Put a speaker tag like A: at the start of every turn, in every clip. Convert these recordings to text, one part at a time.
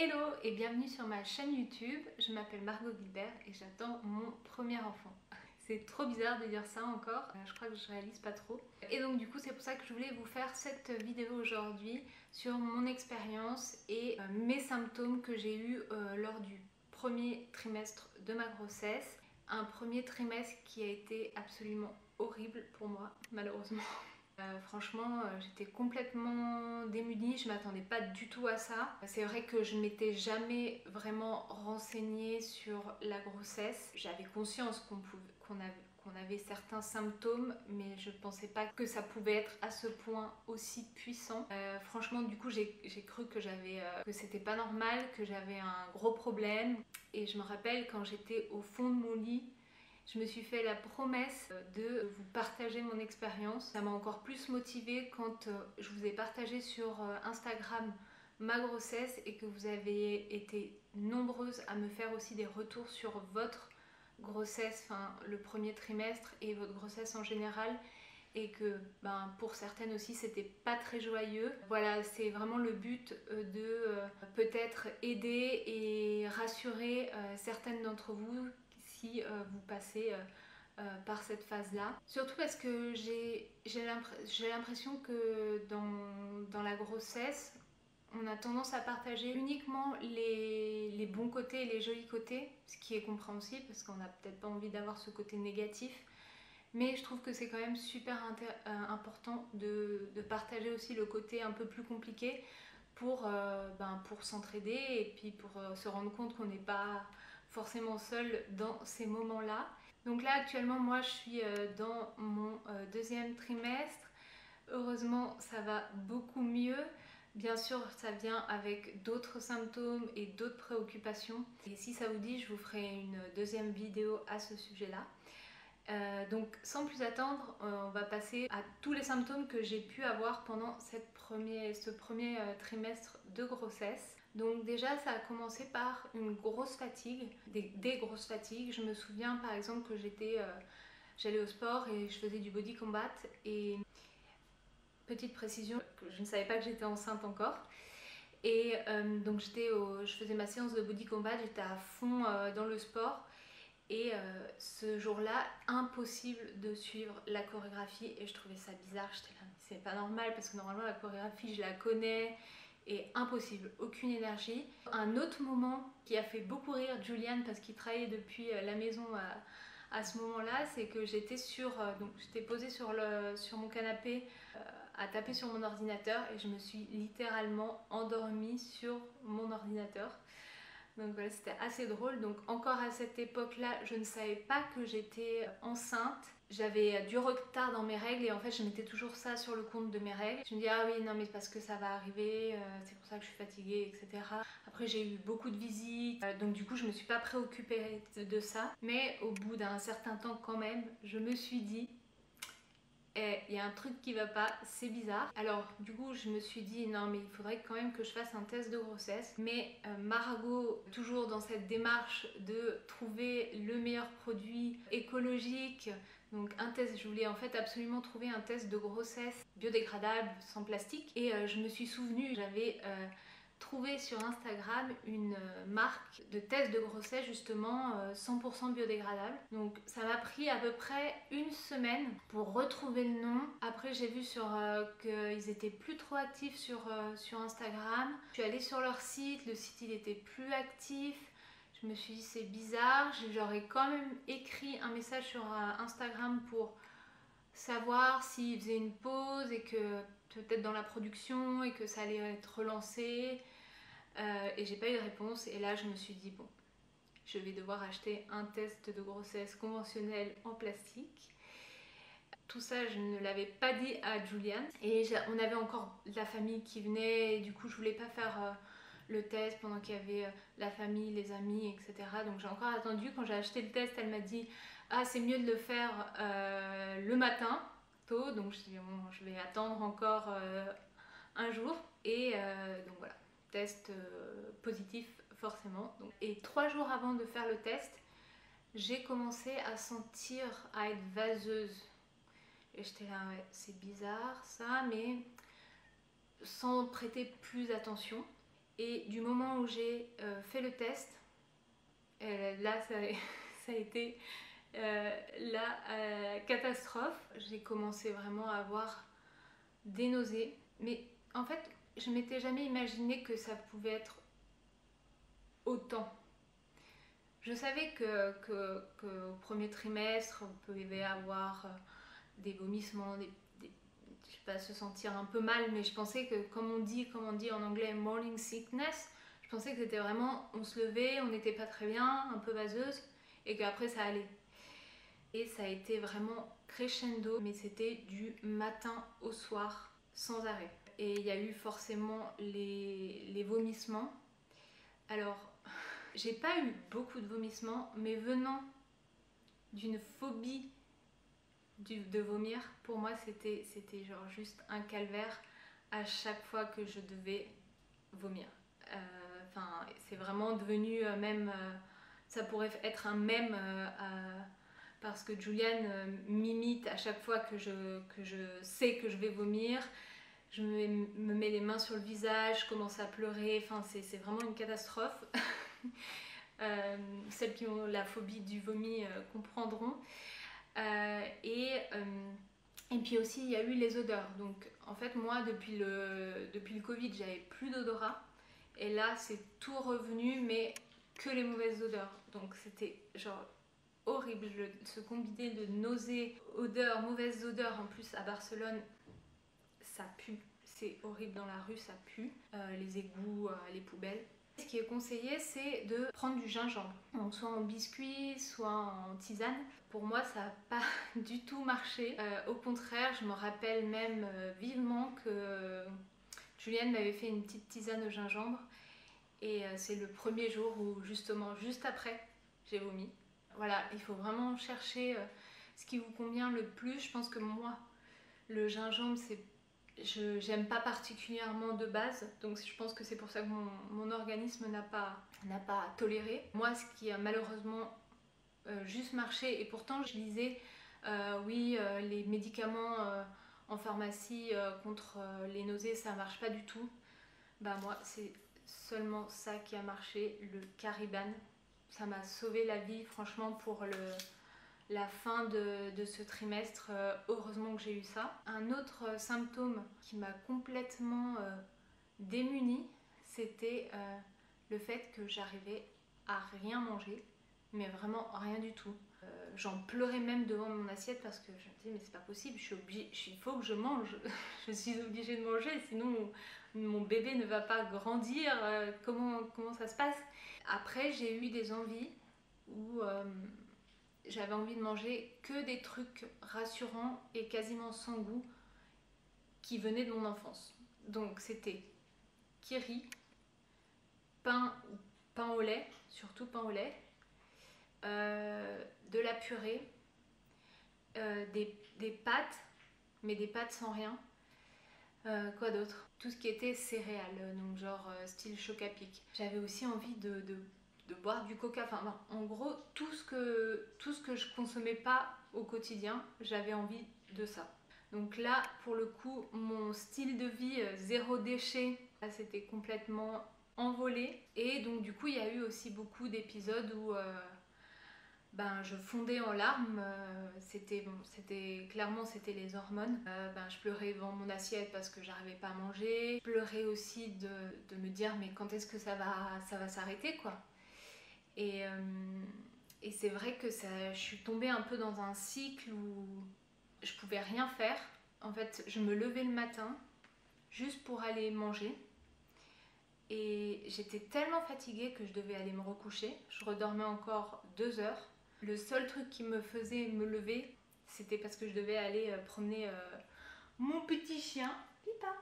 A: Hello et bienvenue sur ma chaîne YouTube, je m'appelle Margot Guilbert et j'attends mon premier enfant. C'est trop bizarre de dire ça encore, je crois que je réalise pas trop. Et donc du coup c'est pour ça que je voulais vous faire cette vidéo aujourd'hui sur mon expérience et mes symptômes que j'ai eus lors du premier trimestre de ma grossesse. Un premier trimestre qui a été absolument horrible pour moi, malheureusement. Franchement, j'étais complètement démunie, je m'attendais pas du tout à ça. C'est vrai que je m'étais jamais vraiment renseignée sur la grossesse. J'avais conscience qu'on avait certains symptômes, mais je pensais pas que ça pouvait être à ce point aussi puissant. Franchement, du coup, j'ai cru que que c'était pas normal, que j'avais un gros problème. Et je me rappelle quand j'étais au fond de mon lit, je me suis fait la promesse de vous partager mon expérience. Ça m'a encore plus motivée quand je vous ai partagé sur Instagram ma grossesse et que vous avez été nombreuses à me faire aussi des retours sur votre grossesse, enfin le premier trimestre et votre grossesse en général, et que pour certaines aussi c'était pas très joyeux. Voilà, c'est vraiment le but de peut-être aider et rassurer certaines d'entre vous si vous passez par cette phase-là. Surtout parce que j'ai l'impression que dans la grossesse, on a tendance à partager uniquement les bons côtés et les jolis côtés, ce qui est compréhensible parce qu'on n'a peut-être pas envie d'avoir ce côté négatif. Mais je trouve que c'est quand même super important de partager aussi le côté un peu plus compliqué pour s'entraider et puis pour se rendre compte qu'on n'est pas forcément seul dans ces moments-là. Donc là actuellement moi je suis dans mon deuxième trimestre. Heureusement ça va beaucoup mieux. Bien sûr ça vient avec d'autres symptômes et d'autres préoccupations. Et si ça vous dit je vous ferai une deuxième vidéo à ce sujet-là. Donc sans plus attendre, on va passer à tous les symptômes que j'ai pu avoir pendant ce premier trimestre de grossesse. Donc déjà ça a commencé par une grosse fatigue, des grosses fatigues. Je me souviens par exemple que j'allais au sport et je faisais du body combat, et petite précision, je ne savais pas que j'étais enceinte encore. Et donc je faisais ma séance de body combat, j'étais à fond dans le sport. Et ce jour-là, impossible de suivre la chorégraphie et je trouvais ça bizarre. J'étais là, mais c'est pas normal parce que normalement la chorégraphie je la connais, et impossible, aucune énergie. Un autre moment qui a fait beaucoup rire Julian parce qu'il travaillait depuis la maison à ce moment-là, c'est que j'étais posée sur mon canapé à taper sur mon ordinateur et je me suis littéralement endormie sur mon ordinateur. Donc voilà, c'était assez drôle. Donc encore à cette époque-là, je ne savais pas que j'étais enceinte. J'avais du retard dans mes règles et en fait je mettais toujours ça sur le compte de mes règles. Je me dis ah oui non mais parce que ça va arriver, c'est pour ça que je suis fatiguée, etc. Après j'ai eu beaucoup de visites, donc du coup je me suis pas préoccupée de ça. Mais au bout d'un certain temps quand même, je me suis dit il y a un truc qui va pas, c'est bizarre. Alors du coup je me suis dit non mais il faudrait quand même que je fasse un test de grossesse. Mais Margot, toujours dans cette démarche de trouver le meilleur produit écologique, donc un test, je voulais en fait absolument trouver un test de grossesse biodégradable, sans plastique. Et je me suis souvenue, j'avais trouvé sur Instagram une marque de test de grossesse justement 100% biodégradable. Donc ça m'a pris à peu près une semaine pour retrouver le nom. Après j'ai vu qu'ils étaient plus trop actifs sur Instagram. Je suis allée sur leur site, le site il était plus actif. Je me suis dit c'est bizarre, j'aurais quand même écrit un message sur Instagram pour savoir s'ils faisaient une pause et que peut-être dans la production et que ça allait être relancé. Et j'ai pas eu de réponse et là je me suis dit bon, je vais devoir acheter un test de grossesse conventionnel en plastique. Tout ça je ne l'avais pas dit à Julian et on avait encore la famille qui venait et du coup je voulais pas faire le test pendant qu'il y avait la famille, les amis, etc. Donc j'ai encore attendu. Quand j'ai acheté le test elle m'a dit ah c'est mieux de le faire le matin tôt, donc je dis bon je vais attendre encore un jour. Et donc voilà, test positif forcément. Donc, et 3 jours avant de faire le test, j'ai commencé à à être vaseuse. Et j'étais là, ouais, c'est bizarre ça, mais sans prêter plus attention. Et du moment où j'ai fait le test, là ça, ça a été la catastrophe. J'ai commencé vraiment à avoir des nausées. Mais en fait, je m'étais jamais imaginé que ça pouvait être autant. Je savais que au premier trimestre, on pouvait avoir des vomissements, je sais pas, se sentir un peu mal, mais je pensais que, comme on dit en anglais, morning sickness, je pensais que c'était vraiment, on se levait, on n'était pas très bien, un peu vaseuse, et qu'après ça allait. Et ça a été vraiment crescendo, mais c'était du matin au soir, sans arrêt. Et il y a eu forcément les vomissements. Alors, j'ai pas eu beaucoup de vomissements, mais venant d'une phobie de vomir, pour moi c'était genre juste un calvaire à chaque fois que je devais vomir. Enfin, c'est vraiment devenu même, ça pourrait être un mème parce que Juliane m'imite à chaque fois que je sais que je vais vomir. Je me mets les mains sur le visage, je commence à pleurer, enfin c'est vraiment une catastrophe. Celles qui ont la phobie du vomi comprendront. Et puis aussi il y a eu les odeurs. Donc en fait moi depuis le Covid j'avais plus d'odorat. Et là c'est tout revenu mais que les mauvaises odeurs. Donc c'était genre horrible, ce combiné de nausées, odeurs, mauvaises odeurs. En plus à Barcelone ça pue, c'est horrible dans la rue, ça pue, les égouts, les poubelles. Ce qui est conseillé, c'est de prendre du gingembre, donc soit en biscuit, soit en tisane. Pour moi, ça n'a pas du tout marché. Au contraire, je me rappelle même vivement que Julienne m'avait fait une petite tisane au gingembre. Et c'est le premier jour où, justement, juste après, j'ai vomi. Voilà, il faut vraiment chercher ce qui vous convient le plus. Je pense que moi, le gingembre, j'aime pas particulièrement de base, donc je pense que c'est pour ça que mon organisme n'a pas toléré. Moi, ce qui a malheureusement juste marché, et pourtant je lisais, oui, les médicaments en pharmacie contre les nausées, ça marche pas du tout. Bah moi, c'est seulement ça qui a marché, le Cariban. Ça m'a sauvé la vie, franchement, pour la fin de ce trimestre. Heureusement que j'ai eu ça. Un autre symptôme qui m'a complètement démunie, c'était le fait que j'arrivais à rien manger, mais vraiment rien du tout. J'en pleurais même devant mon assiette parce que je me disais mais c'est pas possible, il faut que je mange, je suis obligée de manger, sinon mon bébé ne va pas grandir, comment ça se passe. Après j'ai eu des envies où j'avais envie de manger que des trucs rassurants et quasiment sans goût qui venaient de mon enfance. Donc c'était kiri, pain au lait, surtout pain au lait, de la purée, des pâtes, mais des pâtes sans rien. Quoi d'autre? Tout ce qui était céréales, donc genre style Choc-à-Pic. J'avais aussi envie de boire du coca, enfin en gros tout ce que je consommais pas au quotidien, j'avais envie de ça. Donc là pour le coup mon style de vie zéro déchet, c'était complètement envolé. Et donc du coup il y a eu aussi beaucoup d'épisodes où je fondais en larmes, clairement c'était les hormones. Je pleurais devant mon assiette parce que j'arrivais pas à manger. Je pleurais aussi de me dire mais quand est-ce que ça va s'arrêter quoi. Et c'est vrai que je suis tombée un peu dans un cycle où je pouvais rien faire. En fait, je me levais le matin juste pour aller manger. Et j'étais tellement fatiguée que je devais aller me recoucher. Je redormais encore 2 heures. Le seul truc qui me faisait me lever, c'était parce que je devais aller promener mon petit chien, Pipa.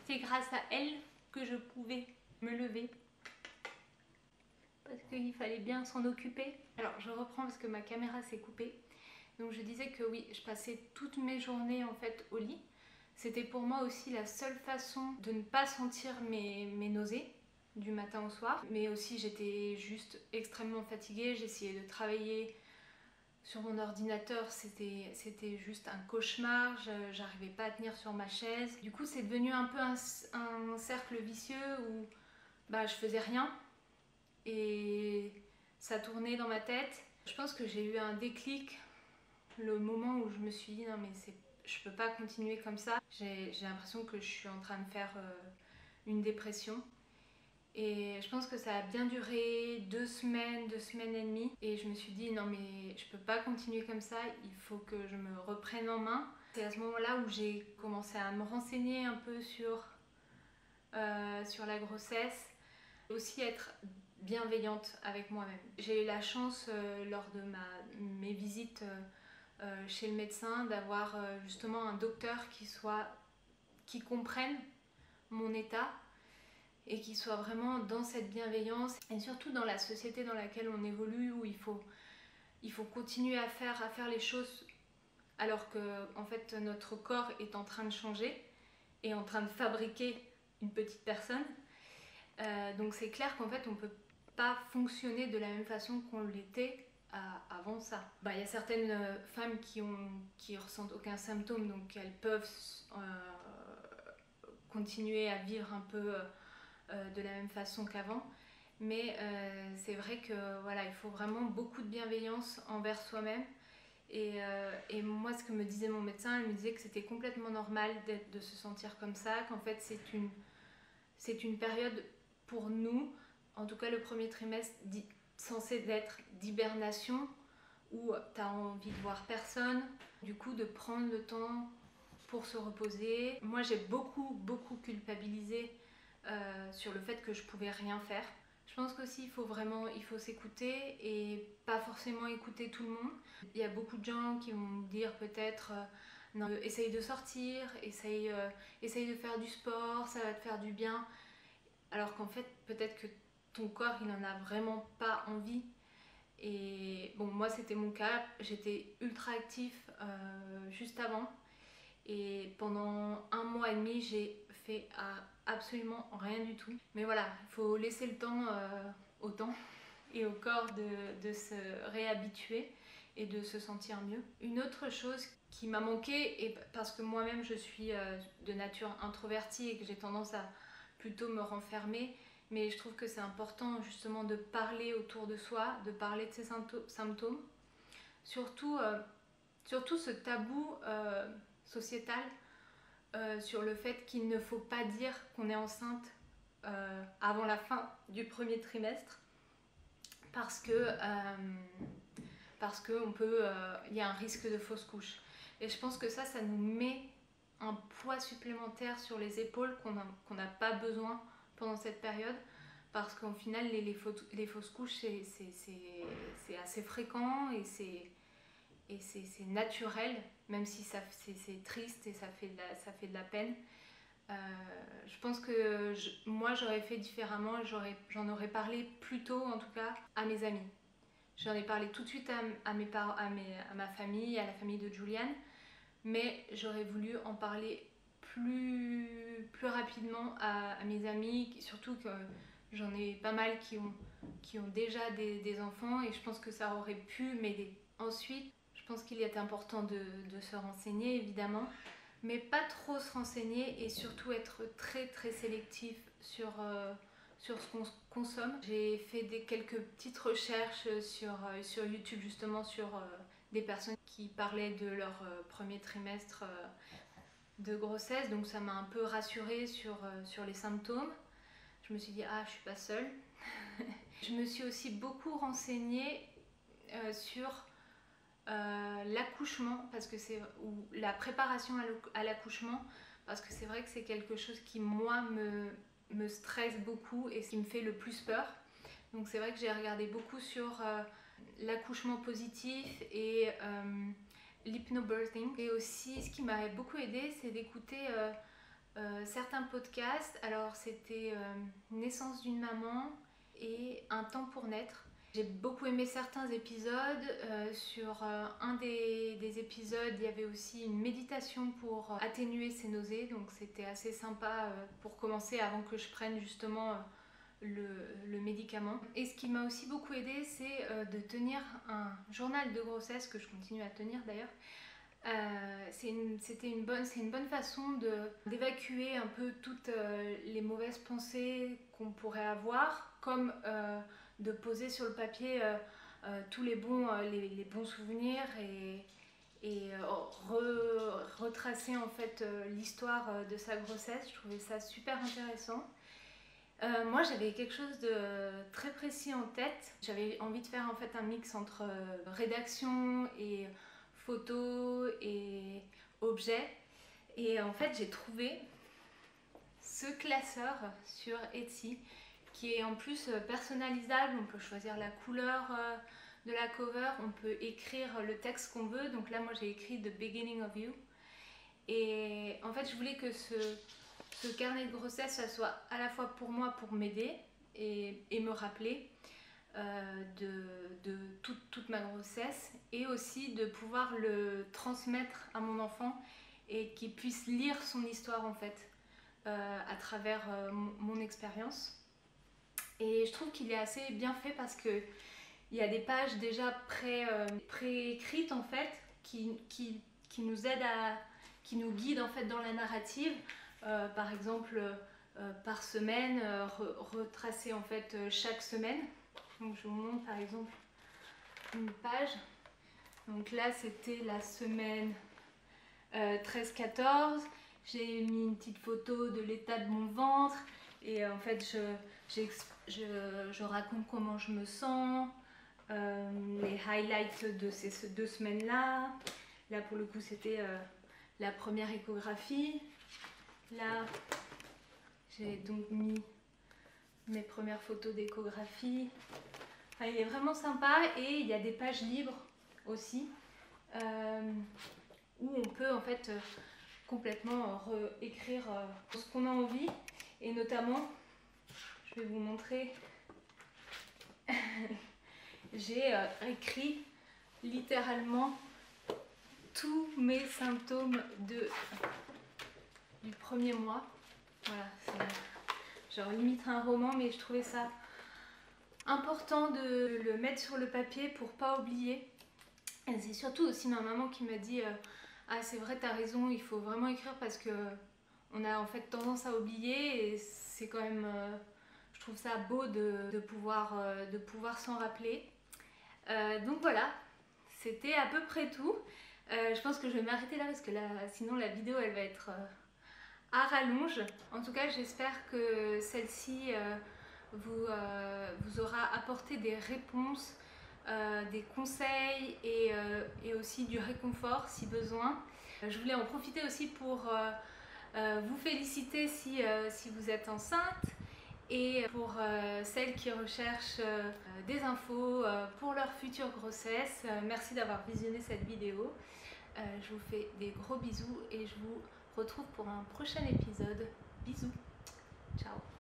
A: C'est grâce à elle que je pouvais me lever. Parce qu'il fallait bien s'en occuper. Alors je reprends parce que ma caméra s'est coupée. Donc je disais que oui, je passais toutes mes journées en fait au lit. C'était pour moi aussi la seule façon de ne pas sentir mes nausées du matin au soir. Mais aussi j'étais juste extrêmement fatiguée, j'essayais de travailler sur mon ordinateur, c'était juste un cauchemar, j'arrivais pas à tenir sur ma chaise. Du coup, c'est devenu un peu un cercle vicieux où bah, je faisais rien et ça tournait dans ma tête. Je pense que j'ai eu un déclic, le moment où je me suis dit non mais je peux pas continuer comme ça. J'ai l'impression que je suis en train de faire une dépression. Et je pense que ça a bien duré 2 semaines et demie. Et je me suis dit, non mais je peux pas continuer comme ça, il faut que je me reprenne en main. C'est à ce moment-là où j'ai commencé à me renseigner un peu sur la grossesse. Aussi être bienveillante avec moi-même. J'ai eu la chance lors de mes visites chez le médecin d'avoir justement un docteur qui comprenne mon état et qui soit vraiment dans cette bienveillance et surtout dans la société dans laquelle on évolue où il faut continuer à faire les choses alors que en fait notre corps est en train de changer et en train de fabriquer une petite personne. Donc c'est clair qu'en fait on peut pas fonctionner de la même façon qu'on l'était avant ça. Il y a certaines femmes qui ressentent aucun symptôme, donc elles peuvent continuer à vivre un peu de la même façon qu'avant. Mais c'est vrai que voilà, il faut vraiment beaucoup de bienveillance envers soi-même. Et moi, ce que me disait mon médecin, elle me disait que c'était complètement normal de se sentir comme ça, qu'en fait c'est une période pour nous, en tout cas le premier trimestre, censé être d'hibernation, où tu as envie de voir personne, du coup de prendre le temps pour se reposer. Moi j'ai beaucoup culpabilisé sur le fait que je pouvais rien faire. Je pense qu'aussi il faut s'écouter et pas forcément écouter tout le monde. Il y a beaucoup de gens qui vont me dire peut-être non, essaye de sortir, essaye de faire du sport, ça va te faire du bien. Alors qu'en fait peut-être que ton corps il en a vraiment pas envie. Et bon, moi c'était mon cas, j'étais ultra actif juste avant. Et pendant 1 mois et demi, j'ai fait absolument rien du tout. Mais voilà, il faut laisser le temps au temps et au corps de se réhabituer et de se sentir mieux. Une autre chose qui m'a manqué, et parce que moi-même je suis de nature introvertie et que j'ai tendance à plutôt me renfermer, mais je trouve que c'est important justement de parler autour de soi, de parler de ses symptômes. Surtout ce tabou sociétal sur le fait qu'il ne faut pas dire qu'on est enceinte avant la fin du premier trimestre parce que il y a un risque de fausse couche. Et je pense que ça nous met un poids supplémentaire sur les épaules qu'on n'a pas besoin pendant cette période, parce qu'au final les fausses couches c'est assez fréquent et c'est naturel, même si c'est triste et ça fait de la peine. Je pense que moi j'aurais fait différemment, j'en aurais parlé plus tôt en tout cas à mes amis. J'en ai parlé tout de suite à mes parents, à ma famille, à la famille de Juliane, mais j'aurais voulu en parler plus rapidement à mes amis, surtout que j'en ai pas mal qui ont déjà des enfants et je pense que ça aurait pu m'aider. Ensuite, je pense qu'il est important de se renseigner évidemment, mais pas trop se renseigner et surtout être très sélectif sur ce qu'on consomme. J'ai fait quelques petites recherches sur YouTube justement sur des personnes qui parlaient de leur premier trimestre de grossesse, donc ça m'a un peu rassurée sur les symptômes. Je me suis dit je suis pas seule. Je me suis aussi beaucoup renseignée sur l'accouchement, ou la préparation à l'accouchement, parce que c'est vrai que c'est quelque chose qui moi me stresse beaucoup et ce qui me fait le plus peur. Donc c'est vrai que j'ai regardé beaucoup sur l'accouchement positif et l'hypnobirthing. Et aussi ce qui m'avait beaucoup aidé, c'est d'écouter certains podcasts. Alors c'était Naissance d'une maman et Un temps pour naître. J'ai beaucoup aimé certains épisodes. Sur un des épisodes, il y avait aussi une méditation pour atténuer ses nausées. Donc c'était assez sympa pour commencer avant que je prenne justement le médicament. Et ce qui m'a aussi beaucoup aidé, c'est de tenir un journal de grossesse que je continue à tenir d'ailleurs. C'est une bonne façon d'évacuer un peu toutes les mauvaises pensées qu'on pourrait avoir, comme de poser sur le papier tous les bons souvenirs et retracer en fait l'histoire de sa grossesse. Je trouvais ça super intéressant. Moi j'avais quelque chose de très précis en tête. J'avais envie de faire en fait un mix entre rédaction et photos et objets. Et en fait j'ai trouvé ce classeur sur Etsy qui est en plus personnalisable. On peut choisir la couleur de la cover, on peut écrire le texte qu'on veut. Donc là moi j'ai écrit The Beginning of You. Et en fait je voulais que ce carnet de grossesse, ça soit à la fois pour moi, pour m'aider et me rappeler de toute ma grossesse, et aussi de pouvoir le transmettre à mon enfant et qu'il puisse lire son histoire en fait à travers mon expérience. Et je trouve qu'il est assez bien fait parce que il y a des pages déjà préécrites en fait qui nous aident qui nous guident en fait dans la narrative. Par exemple par semaine, retracer en fait chaque semaine. Donc je vous montre par exemple une page. Donc là c'était la semaine 13-14. J'ai mis une petite photo de l'état de mon ventre et en fait je raconte comment je me sens, les highlights de ces 2 semaines là. Là pour le coup c'était la première échographie. Là, j'ai donc mis mes premières photos d'échographie. Enfin, il est vraiment sympa et il y a des pages libres aussi où on peut en fait complètement écrire ce qu'on a envie. Et notamment, je vais vous montrer, j'ai écrit littéralement tous mes symptômes du premier mois. Voilà, c'est genre limite un roman, mais je trouvais ça important de le mettre sur le papier pour pas oublier. Et c'est surtout aussi ma maman qui m'a dit ah c'est vrai, t'as raison, il faut vraiment écrire parce que on a en fait tendance à oublier, et c'est quand même je trouve ça beau de pouvoir s'en rappeler. Donc voilà, c'était à peu près tout. Je pense que je vais m'arrêter là parce que sinon la vidéo elle va être à rallonge. En tout cas j'espère que celle-ci vous aura apporté des réponses, des conseils et aussi du réconfort si besoin. Je voulais en profiter aussi pour vous féliciter si vous êtes enceinte, et pour celles qui recherchent des infos pour leur future grossesse. Merci d'avoir visionné cette vidéo. Je vous fais des gros bisous et je vous retrouve pour un prochain épisode. Bisous, ciao.